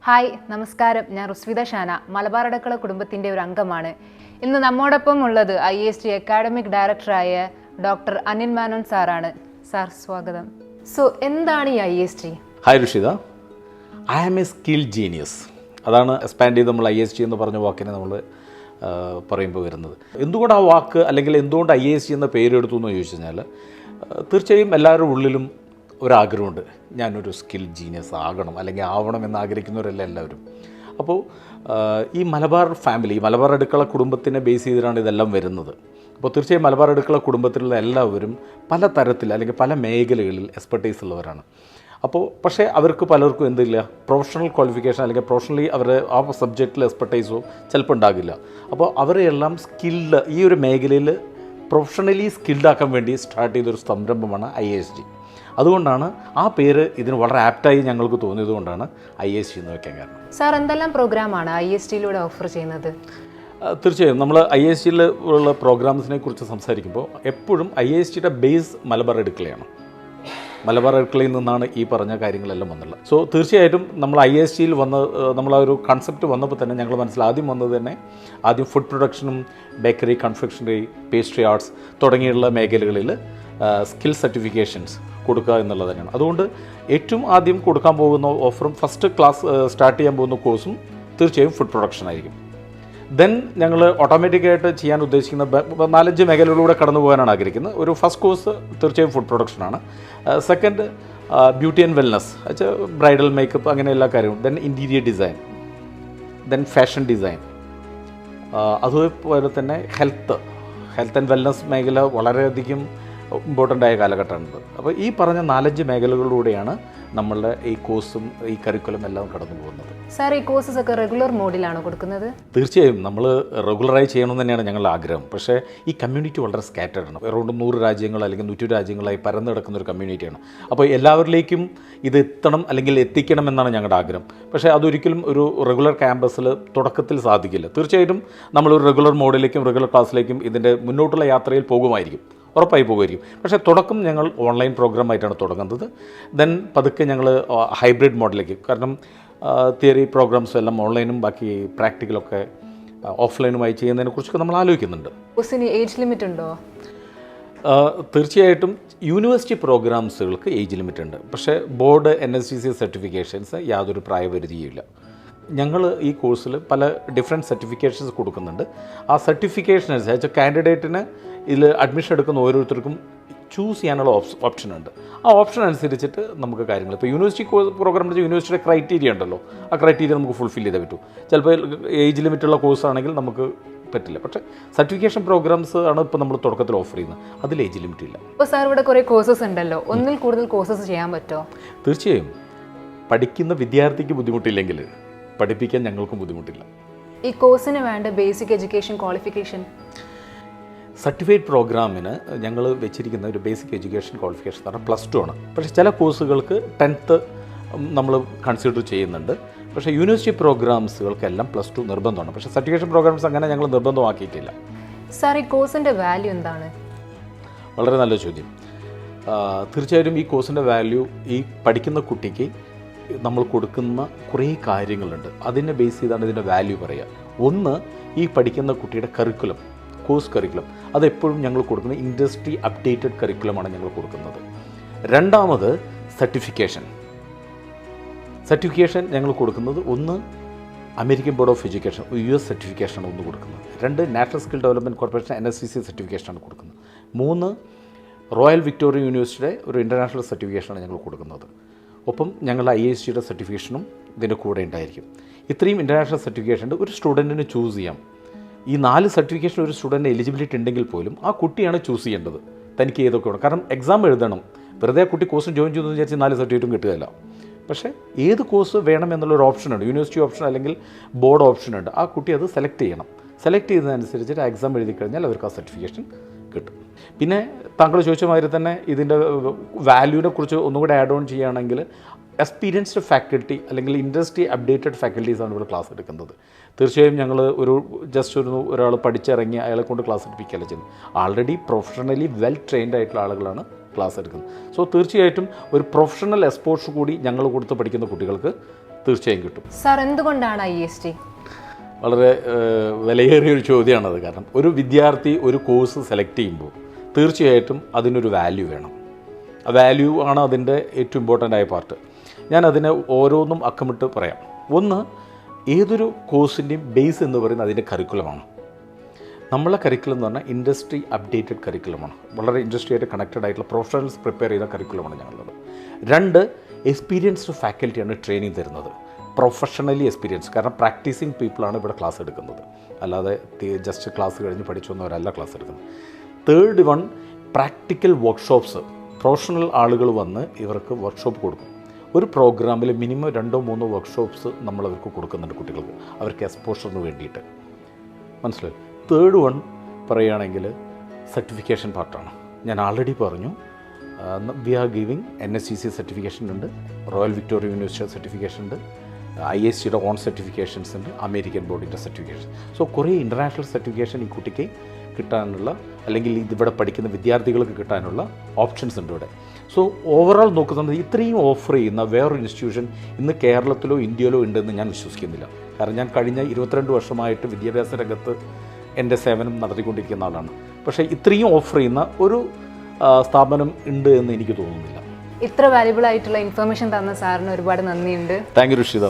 Hi നമസ്കാരം, ഞാൻ റുസ്വിത ഷാന, മലബാർ അടുക്കള കുടുംബത്തിൻ്റെ ഒരു അംഗമാണ്. ഇന്ന് നമ്മോടൊപ്പം ഉള്ളത് IAST അക്കാഡമിക് ഡയറക്ടറായ ഡോക്ടർ അനിൽ മേനോൻ സാറാണ്. സാർ സ്വാഗതം. എന്താണ് ഈ IAST? Hi Rishitha, I am a skill genius. അതാണ് എക്സ്പാൻഡ് ചെയ്ത് നമ്മൾ IAST എന്ന് പറഞ്ഞ വാക്കിനെ നമ്മൾ പറയുമ്പോൾ വരുന്നത്. എന്തുകൊണ്ട് ആ വാക്ക് അല്ലെങ്കിൽ എന്തുകൊണ്ട് IAST എന്ന പേരെടുത്തു എന്ന് ചോദിച്ചു കഴിഞ്ഞാൽ, തീർച്ചയായും എല്ലാവരുടെ ഉള്ളിലും ഒരാഗ്രഹമുണ്ട്, ഞാനൊരു സ്കിൽ ജീനിയസ് ആകണം അല്ലെങ്കിൽ ആവണം എന്ന് ആഗ്രഹിക്കുന്നവരല്ല എല്ലാവരും. അപ്പോൾ ഈ മലബാർ ഫാമിലി, മലബാർ അടുക്കള കുടുംബത്തിനെ ബേസ് ചെയ്തിട്ടാണ് ഇതെല്ലാം വരുന്നത്. അപ്പോൾ തീർച്ചയായും മലബാർ അടുക്കള കുടുംബത്തിലുള്ള എല്ലാവരും പല തരത്തിൽ അല്ലെങ്കിൽ പല മേഖലകളിൽ എക്സ്പെർട്ടൈസ് ഉള്ളവരാണ്. അപ്പോൾ പക്ഷേ അവർക്ക് പലർക്കും എന്തില്ല, പ്രൊഫഷണൽ ക്വാളിഫിക്കേഷൻ അല്ലെങ്കിൽ പ്രൊഫഷണലി അവരുടെ ആ സബ്ജക്റ്റിൽ എക്സ്പെർട്ടൈസോ ചിലപ്പോൾ ഉണ്ടാകില്ല. അപ്പോൾ അവരെല്ലാം സ്കിൽഡ്, ഈ ഒരു മേഖലയിൽ പ്രൊഫഷണലി സ്കിൽഡാക്കാൻ വേണ്ടി സ്റ്റാർട്ട് ചെയ്തൊരു സംരംഭമാണ് IAST. അതുകൊണ്ടാണ് ആ പേര് ഇതിന് വളരെ ആപ്റ്റായി ഞങ്ങൾക്ക് തോന്നിയതുകൊണ്ടാണ് IAST എന്ന് വയ്ക്കാൻ കാരണം. സാർ, എന്തെല്ലാം പ്രോഗ്രാമാണ് IASTയിലൂടെ ഓഫർ ചെയ്യുന്നത്? തീർച്ചയായും നമ്മൾ IASTയിൽ ഉള്ള പ്രോഗ്രാംസിനെ കുറിച്ച് സംസാരിക്കുമ്പോൾ എപ്പോഴും IASTയുടെ ബേസ് മലബാർ അടുക്കളയാണ്. മലബാർ അടുക്കളയിൽ നിന്നാണ് ഈ പറഞ്ഞ കാര്യങ്ങളെല്ലാം വന്നുള്ളത്. സോ തീർച്ചയായിട്ടും നമ്മൾ IASTയിൽ നമ്മളാ ഒരു കൺസെപ്റ്റ് വന്നപ്പോൾ തന്നെ ഞങ്ങൾ ആദ്യം വന്നത് തന്നെ ഫുഡ് പ്രൊഡക്ഷനും ബേക്കറി, കൺഫെക്ഷണറി, പേസ്ട്രി ആർട്സ് തുടങ്ങിയുള്ള മേഖലകളിൽ സ്കിൽ സർട്ടിഫിക്കേഷൻസ് കൊടുക്കുക എന്നുള്ളത് തന്നെയാണ്. അതുകൊണ്ട് ഏറ്റവും ആദ്യം കൊടുക്കാൻ പോകുന്ന ഓഫറും ഫസ്റ്റ് ക്ലാസ് സ്റ്റാർട്ട് ചെയ്യാൻ പോകുന്ന കോഴ്സും തീർച്ചയായും ഫുഡ് പ്രൊഡക്ഷൻ ആയിരിക്കും. ദെൻ ഞങ്ങൾ ഓട്ടോമാറ്റിക്കായിട്ട് ചെയ്യാൻ ഉദ്ദേശിക്കുന്ന 4-5 മേഖലകളിലൂടെ കടന്നു പോകാനാണ് ആഗ്രഹിക്കുന്നത്. ഒരു ഫസ്റ്റ് കോഴ്സ് തീർച്ചയായും ഫുഡ് പ്രൊഡക്ഷനാണ്. Second beauty and wellness, bridal makeup, അങ്ങനെ എല്ലാ കാര്യവും. Then interior design, then fashion design, അതുപോലെ തന്നെ ഹെൽത്ത് ആൻഡ് വെൽനസ് മേഖല വളരെയധികം ഇമ്പോർട്ടൻ്റ് ആയ കാലഘട്ടമാണിത്. അപ്പോൾ ഈ പറഞ്ഞ 4-5 മേഖലകളിലൂടെയാണ് നമ്മളുടെ ഈ കോഴ്സും ഈ കരിക്കുലം എല്ലാം കടന്നു പോകുന്നത്. സാർ, ഈ കോഴ്സസ് ഒക്കെ റെഗുലർ മോഡിലാണോ കൊടുക്കുന്നത്? തീർച്ചയായും നമ്മൾ റെഗുലറായി ചെയ്യണമെന്ന് തന്നെയാണ് ഞങ്ങളുടെ ആഗ്രഹം. പക്ഷേ ഈ കമ്മ്യൂണിറ്റി വളരെ സ്കാറ്റേഡ് ആണ്. അറൗണ്ട് 100 രാജ്യങ്ങൾ അല്ലെങ്കിൽ 100 രാജ്യങ്ങളായി പരന്നു കിടക്കുന്ന ഒരു കമ്മ്യൂണിറ്റിയാണ്. അപ്പോൾ എല്ലാവരിലേക്കും ഇത് എത്തണം അല്ലെങ്കിൽ എത്തിക്കണം എന്നാണ് ഞങ്ങളുടെ ആഗ്രഹം. പക്ഷേ അതൊരിക്കലും ഒരു റെഗുലർ ക്യാമ്പസിൽ തുടക്കത്തിൽ സാധിക്കില്ല. തീർച്ചയായിട്ടും നമ്മളൊരു റെഗുലർ മോഡിലേക്കും റെഗുലർ ക്ലാസ്സിലേക്കും ഇതിൻ്റെ മുന്നോട്ടുള്ള യാത്രയിൽ പോകുമായിരിക്കും, ഉറപ്പായി പോകുമായിരിക്കും. പക്ഷേ തുടക്കം ഞങ്ങൾ ഓൺലൈൻ പ്രോഗ്രാമായിട്ടാണ് തുടങ്ങുന്നത്. ദെൻ പതുക്കെ ഞങ്ങൾ ഹൈബ്രിഡ് മോഡലിലേക്ക്, കാരണം തിയറി പ്രോഗ്രാംസും എല്ലാം ഓൺലൈനും ബാക്കി പ്രാക്ടിക്കലൊക്കെ ഓഫ്ലൈനുമായി ചെയ്യുന്നതിനെ കുറിച്ചൊക്കെ നമ്മൾ ആലോചിക്കുന്നുണ്ട്. കോഴ്സിന് ഏജ് ലിമിറ്റ് ഉണ്ടോ? തീർച്ചയായിട്ടും യൂണിവേഴ്സിറ്റി പ്രോഗ്രാംസുകൾക്ക് ഏജ് ലിമിറ്റ് ഉണ്ട്. പക്ഷേ ബോർഡ് NSDC സർട്ടിഫിക്കേഷൻസ് യാതൊരു പ്രായപരിധിയുമില്ല. ഞങ്ങൾ ഈ കോഴ്സിൽ പല ഡിഫറെൻറ്റ് സർട്ടിഫിക്കേഷൻസ് കൊടുക്കുന്നുണ്ട്. ആ സർട്ടിഫിക്കേഷൻ അനുസരിച്ച് കാൻഡിഡേറ്റിന് ഇതിൽ അഡ്മിഷൻ എടുക്കുന്ന ഓരോരുത്തർക്കും ചൂസ് ചെയ്യാനുള്ള ഓപ്ഷൻ ഉണ്ട്. ആ ഓപ്ഷൻ അനുസരിച്ചിട്ട് നമുക്ക് കാര്യങ്ങൾ, ഇപ്പോൾ യൂണിവേഴ്സിറ്റി പ്രോഗ്രാം യൂണിവേഴ്സിറ്റിയുടെ ക്രൈറ്റീരിയ ഉണ്ടല്ലോ, ആ ക്രൈറ്റീരിയ നമുക്ക് ഫുൾഫിൽ ചെയ്തേ പറ്റൂ. ചിലപ്പോൾ ഏജ് ലിമിറ്റുള്ള കോഴ്സാണെങ്കിൽ നമുക്ക് പറ്റില്ല. പക്ഷേ സർട്ടിഫിക്കേഷൻ പ്രോഗ്രാംസ് ആണ് ഇപ്പോൾ നമ്മൾ തുടക്കത്തിൽ ഓഫർ ചെയ്യുന്നത്, അതിൽ ഏജ് ലിമിറ്റ് ഇല്ല. ഇപ്പോൾ സാർ, ഇവിടെ കുറേ കോഴ്സസ് ഉണ്ടല്ലോ, ഒന്നിൽ കൂടുതൽ കോഴ്സസ് ചെയ്യാൻ പറ്റുമോ? തീർച്ചയായും. പഠിക്കുന്ന വിദ്യാർത്ഥിക്ക് ബുദ്ധിമുട്ടില്ലെങ്കിൽ പഠിപ്പിക്കാൻ ഞങ്ങൾക്കും ബുദ്ധിമുട്ടില്ല. ഈ കോഴ്സിന് വേണ്ട ബേസിക് എഡ്യൂക്കേഷൻ ക്വാളിഫിക്കേഷൻ? സർട്ടിഫൈഡ് പ്രോഗ്രാമിന് ഞങ്ങൾ വെച്ചിരിക്കുന്ന ഒരു ബേസിക് എഡ്യൂക്കേഷൻ ക്വാളിഫിക്കേഷൻ എന്ന് പറഞ്ഞാൽ +2 ആണ്. പക്ഷേ ചില കോഴ്സുകൾക്ക് 10th നമ്മൾ കൺസിഡർ ചെയ്യുന്നുണ്ട്. പക്ഷേ യൂണിവേഴ്സിറ്റി പ്രോഗ്രാംസുകൾക്കെല്ലാം +2 നിർബന്ധമാണ്. പക്ഷേ സർട്ടിഫിക്കേഷൻ പ്രോഗ്രാംസ് അങ്ങനെ ഞങ്ങൾ നിർബന്ധമാക്കിയിട്ടില്ല. സാർ, ഈ കോഴ്സിൻ്റെ വാല്യൂ എന്താണ്? വളരെ നല്ല ചോദ്യം. തീർച്ചയായും ഈ കോഴ്സിൻ്റെ വാല്യൂ ഈ പഠിക്കുന്ന കുട്ടിക്ക് നമ്മൾ കൊടുക്കുന്ന കുറേ കാര്യങ്ങളുണ്ട്, അതിനെ ബേസ് ചെയ്താണ് ഇതിൻ്റെ വാല്യൂ പറയുക. ഒന്ന്, ഈ പഠിക്കുന്ന കുട്ടിയുടെ കറിക്കുലം, കോഴ്സ് കറിക്കുലം, അതെപ്പോഴും ഞങ്ങൾ കൊടുക്കുന്നത് ഇൻഡസ്ട്രി അപ്ഡേറ്റഡ് കറിക്കുലമാണ് ഞങ്ങൾ കൊടുക്കുന്നത്. രണ്ടാമത് സർട്ടിഫിക്കേഷൻ ഞങ്ങൾ കൊടുക്കുന്നത്, ഒന്ന് American board of education US സർട്ടിഫിക്കേഷനാണ് ഒന്ന് കൊടുക്കുന്നത്. 2 national skill development corporation NSCC സർട്ടിഫിക്കേഷനാണ് കൊടുക്കുന്നത്. 3 റോയൽ വിക്ടോറിയ യൂണിവേഴ്സിറ്റിയുടെ ഒരു ഇൻ്റർനാഷണൽ സർട്ടിഫിക്കേഷനാണ് ഞങ്ങൾ കൊടുക്കുന്നത്. ഒപ്പം ഞങ്ങൾ IASTയുടെ സർട്ടിഫിക്കേഷനും ഇതിൻ്റെ കൂടെ ഉണ്ടായിരിക്കും. ഇത്രയും ഇൻ്റർനാഷണൽ സർട്ടിഫിക്കേഷൻ ഒരു സ്റ്റുഡൻറ്റിന് ചൂസ് ചെയ്യാം. ഈ 4 സർട്ടിഫിക്കേഷൻ ഒരു സ്റ്റുഡൻറ്റിന് എലിജിബിലിറ്റി ഉണ്ടെങ്കിൽ പോലും ആ കുട്ടിയാണ് ചൂസ് ചെയ്യേണ്ടത് തനിക്ക് ഏതൊക്കെ വേണം. കാരണം എക്സാം എഴുതണം, വെറുതെ ആ കുട്ടി കോഴ്സ് ജോയിൻ ചെയ്യുന്നു വിചാരിച്ച് 4 സർട്ടിഫിക്കറ്റും കിട്ടുകയില്ല. പക്ഷേ ഏത് കോഴ്സ് വേണം എന്നുള്ളൊരു ഓപ്ഷനുണ്ട്, യൂണിവേഴ്സിറ്റി ഓപ്ഷൻ അല്ലെങ്കിൽ ബോർഡ് ഓപ്ഷനുണ്ട്. ആ കുട്ടി അത് സെലക്ട് ചെയ്യണം. സെലക്ട് ചെയ്തതനുസരിച്ചിട്ട് ആ എക്സാം എഴുതി കഴിഞ്ഞാൽ അവർക്ക് ആ സർട്ടിഫിക്കേഷൻ കിട്ടും. പിന്നെ താങ്കൾ ചോദിച്ച മാതിരി തന്നെ ഇതിൻ്റെ വാല്യൂവിനെ കുറിച്ച് ഒന്നുകൂടെ ആഡ് ഓൺ ചെയ്യുകയാണെങ്കിൽ, എക്സ്പീരിയൻസ്ഡ് ഫാക്കൽറ്റി അല്ലെങ്കിൽ ഇൻഡസ്ട്രി അപ്ഡേറ്റഡ് ഫാക്കൽറ്റീസാണ് ഇവിടെ ക്ലാസ് എടുക്കുന്നത്. തീർച്ചയായും ഞങ്ങൾ ഒരാൾ പഠിച്ചിറങ്ങി അയാളെ കൊണ്ട് ക്ലാസ് എടുപ്പിക്കുകയല്ല ചെയ്യുന്നത്. ആൾറെഡി പ്രൊഫഷണലി വെൽ ട്രെയിൻഡ് ആയിട്ടുള്ള ആളുകളാണ് ക്ലാസ് എടുക്കുന്നത്. സോ തീർച്ചയായിട്ടും ഒരു പ്രൊഫഷണൽ എക്സ്പോഷർ കൂടി ഞങ്ങൾ കൊടുത്ത് പഠിക്കുന്ന കുട്ടികൾക്ക് തീർച്ചയായും കിട്ടും. സാർ എന്തുകൊണ്ടാണ് IST? വളരെ വിലയേറിയൊരു ചോദ്യമാണത്. കാരണം ഒരു വിദ്യാർത്ഥി ഒരു കോഴ്സ് സെലക്ട് ചെയ്യുമ്പോൾ തീർച്ചയായിട്ടും അതിനൊരു വാല്യൂ വേണം. ആ വാല്യൂ ആണ് അതിൻ്റെ ഏറ്റവും ഇമ്പോർട്ടൻ്റ് ആയ പാർട്ട്. ഞാൻ അതിനെ ഓരോന്നും അക്കമിട്ട് പറയാം. ഒന്ന്, ഏതൊരു കോഴ്സിൻ്റെയും ബേസ് എന്ന് പറയുന്നത് അതിൻ്റെ കരിക്കുലമാണ്. നമ്മളെ കരിക്കുലം എന്ന് പറഞ്ഞാൽ ഇൻഡസ്ട്രി അപ്ഡേറ്റഡ് കരിക്കുലമാണ്. വളരെ ഇൻഡസ്ട്രിയായിട്ട് കണക്റ്റഡ് ആയിട്ടുള്ള പ്രൊഫഷണൽസ് പ്രിപ്പയർ ചെയ്ത കരിക്കുലമാണ് ഞങ്ങളുള്ളത്. 2, എക്സ്പീരിയൻസ്ഡ് ഫാക്കൽറ്റിയാണ് ട്രെയിനിങ് തരുന്നത്. പ്രൊഫഷണലി എക്സ്പീരിയൻസ്, കാരണം പ്രാക്ടീസിങ് പീപ്പിളാണ് ഇവിടെ ക്ലാസ് എടുക്കുന്നത്, അല്ലാതെ ജസ്റ്റ് ക്ലാസ് കഴിഞ്ഞ് പഠിച്ചു വന്നവരല്ല ക്ലാസ് എടുക്കുന്നത്. 3rd one, practical workshops. Professional ആളുകൾ വന്ന് ഇവർക്ക് വർക്ക്ഷോപ്പ് കൊടുക്കും. ഒരു പ്രോഗ്രാമിൽ മിനിമം 2-3 വർക്ക്ഷോപ്സ് നമ്മളവർക്ക് കൊടുക്കുന്നുണ്ട് കുട്ടികൾക്ക്, അവർക്ക് എക്സ്പോഷറിന് വേണ്ടിയിട്ട്. മനസ്സിലായി. 3rd വൺ പറയുകയാണെങ്കിൽ സർട്ടിഫിക്കേഷൻ പാർട്ടാണ്. ഞാൻ ആൾറെഡി പറഞ്ഞു, we are giving NSCC certification ഉണ്ട്, റോയൽ വിക്ടോറിയ യൂണിവേഴ്സിറ്റി സർട്ടിഫിക്കേഷൻ ഉണ്ട്, ISTയുടെ ഓൺ സർട്ടിഫിക്കേഷൻസ് ഉണ്ട്, അമേരിക്കൻ ബോർഡിൻ്റെ സർട്ടിഫിക്കേഷൻ. സോ കുറേ ഇൻ്റർനാഷണൽ സർട്ടിഫിക്കേഷൻ ഈ കുട്ടിക്ക് കിട്ടാനുള്ള, അല്ലെങ്കിൽ ഇവിടെ പഠിക്കുന്ന വിദ്യാർത്ഥികൾക്ക് കിട്ടാനുള്ള ഓപ്ഷൻസ് ഉണ്ട് ഇവിടെ. സോ ഓവറോൾ നോക്കുന്നത് ഇത്രയും ഓഫർ ചെയ്യുന്ന വേറൊരു ഇൻസ്റ്റിറ്റ്യൂഷൻ ഇന്ന് കേരളത്തിലോ ഇന്ത്യയിലോ ഉണ്ടെന്ന് ഞാൻ വിശ്വസിക്കുന്നില്ല. കാരണം ഞാൻ കഴിഞ്ഞ 22 വർഷമായിട്ട് വിദ്യാഭ്യാസ രംഗത്ത് എൻ്റെ സേവനം നടത്തിക്കൊണ്ടിരിക്കുന്ന ആളാണ്. പക്ഷേ ഇത്രയും ഓഫർ ചെയ്യുന്ന ഒരു സ്ഥാപനം ഉണ്ട് എന്ന് എനിക്ക് തോന്നുന്നില്ല. ഇത്ര വാല്യുബിൾ ആയിട്ടുള്ള ഇൻഫർമേഷൻ തന്ന സാറിന് ഒരുപാട് നന്ദിയുണ്ട്. Thank you Rishitha.